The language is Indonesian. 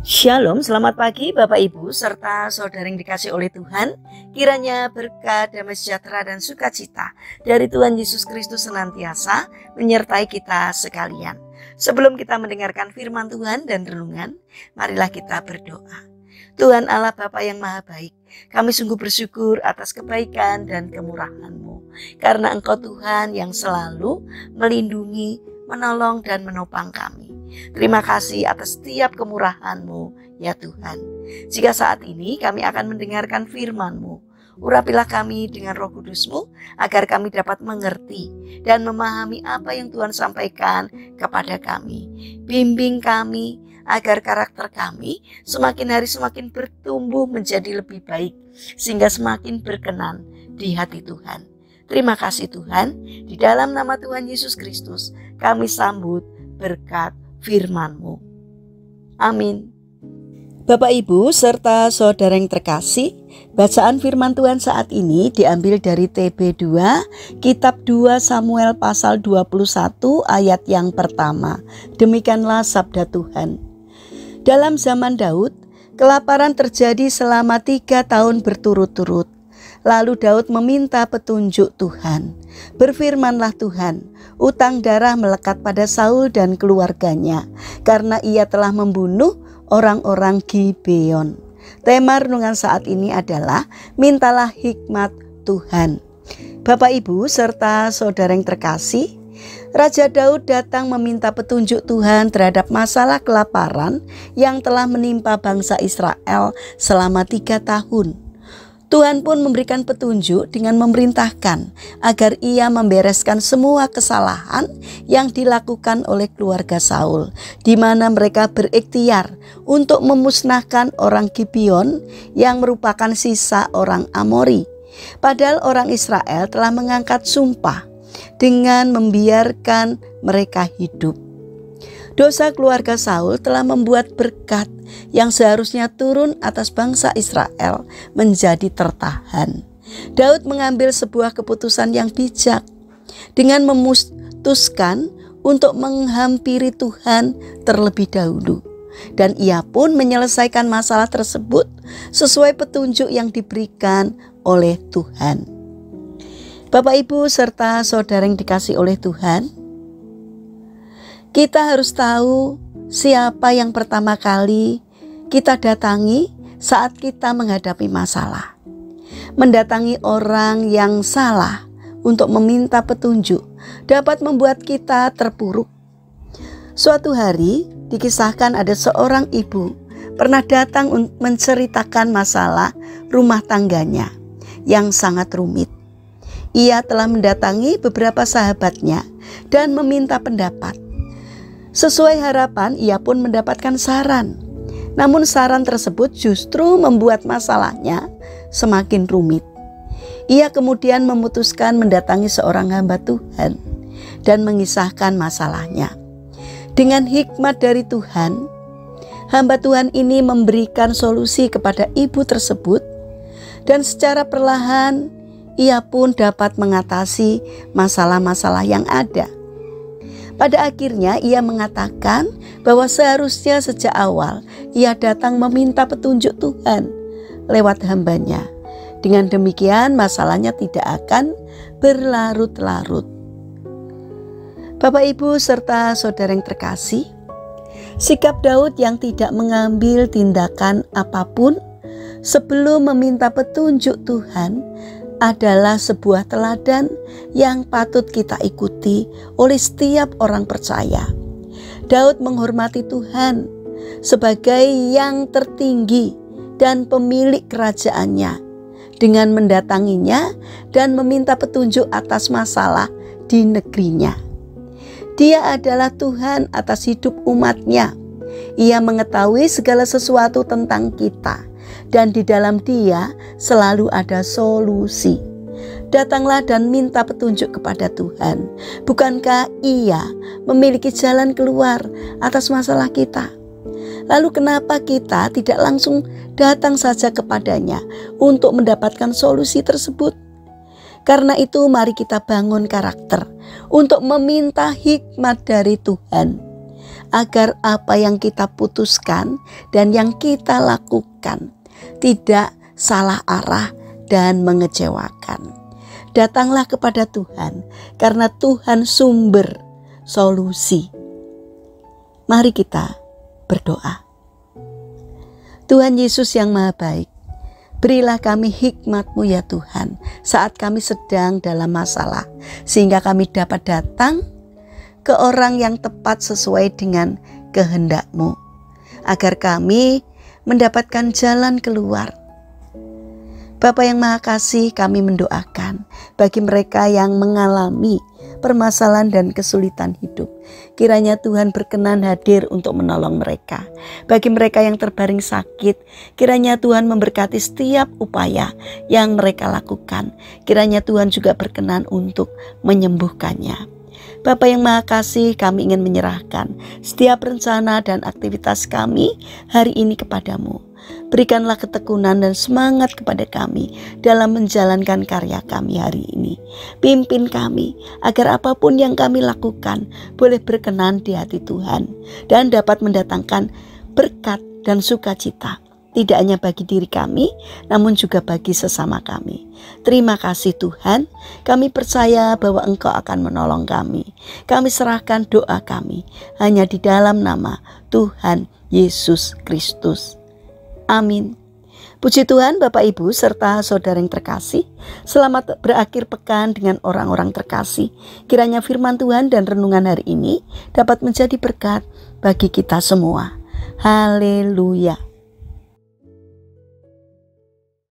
Shalom, selamat pagi Bapak Ibu serta saudara yang dikasih oleh Tuhan. Kiranya berkat, damai sejahtera dan sukacita dari Tuhan Yesus Kristus senantiasa menyertai kita sekalian. Sebelum kita mendengarkan firman Tuhan dan renungan, marilah kita berdoa. Tuhan Allah Bapa yang Maha Baik, kami sungguh bersyukur atas kebaikan dan kemurahan-Mu. Karena Engkau Tuhan yang selalu melindungi, menolong dan menopang kami. Terima kasih atas setiap kemurahan-Mu ya Tuhan. Jika saat ini kami akan mendengarkan firman-Mu, urapilah kami dengan Roh Kudus-Mu agar kami dapat mengerti dan memahami apa yang Tuhan sampaikan kepada kami. Bimbing kami agar karakter kami semakin hari semakin bertumbuh menjadi lebih baik, sehingga semakin berkenan di hati Tuhan. Terima kasih Tuhan, di dalam nama Tuhan Yesus Kristus kami sambut berkat firman-Mu. Amin. Bapak Ibu serta saudara yang terkasih, bacaan firman Tuhan saat ini diambil dari TB2, kitab 2 Samuel pasal 21 ayat yang pertama. Demikianlah sabda Tuhan. Dalam zaman Daud, kelaparan terjadi selama 3 tahun berturut-turut. Lalu Daud meminta petunjuk Tuhan. Berfirmanlah Tuhan, utang darah melekat pada Saul dan keluarganya, karena ia telah membunuh orang-orang Gibeon. Tema renungan saat ini adalah mintalah hikmat Tuhan. Bapak Ibu serta saudara yang terkasih, Raja Daud datang meminta petunjuk Tuhan terhadap masalah kelaparan yang telah menimpa bangsa Israel selama 3 tahun. Tuhan pun memberikan petunjuk dengan memerintahkan agar ia membereskan semua kesalahan yang dilakukan oleh keluarga Saul, di mana mereka berikhtiar untuk memusnahkan orang Gibeon yang merupakan sisa orang Amori. Padahal orang Israel telah mengangkat sumpah dengan membiarkan mereka hidup. Dosa keluarga Saul telah membuat berkat yang seharusnya turun atas bangsa Israel menjadi tertahan. Daud mengambil sebuah keputusan yang bijak dengan memutuskan untuk menghampiri Tuhan terlebih dahulu. Dan ia pun menyelesaikan masalah tersebut sesuai petunjuk yang diberikan oleh Tuhan. Bapak Ibu serta saudara yang dikasih oleh Tuhan, kita harus tahu siapa yang pertama kali kita datangi saat kita menghadapi masalah. Mendatangi orang yang salah untuk meminta petunjuk dapat membuat kita terpuruk. Suatu hari dikisahkan ada seorang ibu pernah datang menceritakan masalah rumah tangganya yang sangat rumit. Ia telah mendatangi beberapa sahabatnya dan meminta pendapat. Sesuai harapan, ia pun mendapatkan saran. Namun saran tersebut justru membuat masalahnya semakin rumit. Ia kemudian memutuskan mendatangi seorang hamba Tuhan dan mengisahkan masalahnya. Dengan hikmat dari Tuhan, hamba Tuhan ini memberikan solusi kepada ibu tersebut, dan secara perlahan ia pun dapat mengatasi masalah-masalah yang ada. Pada akhirnya ia mengatakan bahwa seharusnya sejak awal ia datang meminta petunjuk Tuhan lewat hambanya. Dengan demikian masalahnya tidak akan berlarut-larut. Bapak Ibu serta saudara yang terkasih, sikap Daud yang tidak mengambil tindakan apapun sebelum meminta petunjuk Tuhan adalah sebuah teladan yang patut kita ikuti oleh setiap orang percaya. Daud menghormati Tuhan sebagai yang tertinggi dan pemilik kerajaannya dengan mendatanginya dan meminta petunjuk atas masalah di negerinya. Dia adalah Tuhan atas hidup umatnya. Ia mengetahui segala sesuatu tentang kita, dan di dalam Dia selalu ada solusi. Datanglah dan minta petunjuk kepada Tuhan. Bukankah Ia memiliki jalan keluar atas masalah kita? Lalu kenapa kita tidak langsung datang saja kepadanya untuk mendapatkan solusi tersebut? Karena itu mari kita bangun karakter untuk meminta hikmat dari Tuhan. agar apa yang kita putuskan dan yang kita lakukan tidak salah arah dan mengecewakan. Datanglah kepada Tuhan, karena Tuhan sumber solusi. Mari kita berdoa. Tuhan Yesus yang Maha Baik, berilah kami hikmat-Mu ya Tuhan saat kami sedang dalam masalah, sehingga kami dapat datang ke orang yang tepat sesuai dengan kehendak-Mu, agar kami mendapatkan jalan keluar. Bapa yang Maha Kasih, kami mendoakan bagi mereka yang mengalami permasalahan dan kesulitan hidup. Kiranya Tuhan berkenan hadir untuk menolong mereka. Bagi mereka yang terbaring sakit, kiranya Tuhan memberkati setiap upaya yang mereka lakukan. Kiranya Tuhan juga berkenan untuk menyembuhkannya. Bapa yang Maha Kasih, kami ingin menyerahkan setiap rencana dan aktivitas kami hari ini kepadamu. Berikanlah ketekunan dan semangat kepada kami dalam menjalankan karya kami hari ini. Pimpin kami agar apapun yang kami lakukan boleh berkenan di hati Tuhan dan dapat mendatangkan berkat dan sukacita, tidak hanya bagi diri kami, namun juga bagi sesama kami. Terima kasih Tuhan, kami percaya bahwa Engkau akan menolong kami. Kami serahkan doa kami hanya di dalam nama Tuhan Yesus Kristus. Amin. Puji Tuhan, Bapak Ibu serta saudara yang terkasih, selamat berakhir pekan dengan orang-orang terkasih. Kiranya firman Tuhan dan renungan hari ini dapat menjadi berkat bagi kita semua. Haleluya.